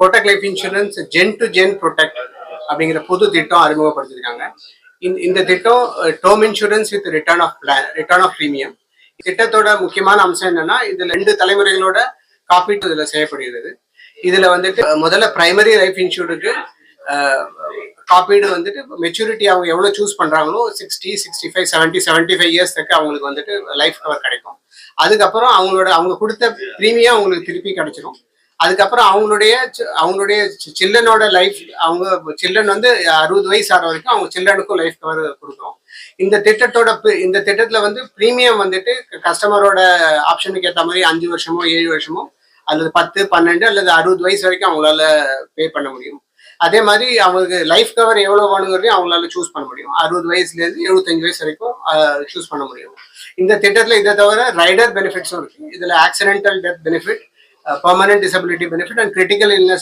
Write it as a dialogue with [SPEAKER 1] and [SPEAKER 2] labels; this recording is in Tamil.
[SPEAKER 1] Kotak life insurance gen to gen protect அப்படிங்கிற புது திட்டம் அறிமுகப்படுத்திருக்காங்க. இந்த திட்டம் term insurance with return of premium. திட்டத்தோட முக்கியமான அம்சம் என்னன்னா, இதுல 2 தலைமுறைகளோட காப்பீட்டு இதுல செய்யப்படுகிறது. இதுல வந்துட்டு முதல்ல பிரைமரி லைஃப் இன்சூருக்கு காப்பீடு வந்துட்டு மெச்சூரிட்டி அவங்க எவ்வளவு சூஸ் பண்றாங்களோ 60, 65, 70, 75 இயர்ஸ்க்கு அவங்களுக்கு வந்துட்டு லைஃப் கவர் கிடைக்கும். அதுக்கப்புறம் அவங்க கொடுத்த பிரீமியம் அவங்களுக்கு திருப்பி கிடைச்சிடும். அதுக்கப்புறம் அவங்களுடைய சில்ட்ரனோட லைஃப், அவங்க சில்ட்ரன் வந்து 60 வயசு ஆகிற வரைக்கும் அவங்க சில்ட்ரனுக்கும் லைஃப் கவர் கொடுக்கும். இந்த திட்டத்துல வந்து பிரீமியம் வந்துட்டு கஸ்டமரோட ஆப்ஷனுக்கு ஏற்ற மாதிரி 5 வருஷமோ 7 வருஷமோ அல்லது 10, 12 அல்லது 60 வயசு வரைக்கும் அவங்களால பே பண்ண முடியும். அதே மாதிரி அவங்களுக்கு லைஃப் கவர் எவ்வளவு வேணுங்கிறதையும் அவங்களால சூஸ் பண்ண முடியும். 60 வயசுல இருந்து 75 வயசு வரைக்கும் சூஸ் பண்ண முடியும். இந்த திட்டத்துல இதை தவிர ரைடர் பெனிஃபிட்ஸும் இருக்கு. இதுல accidental death benefit, permanent disability benefit and critical illness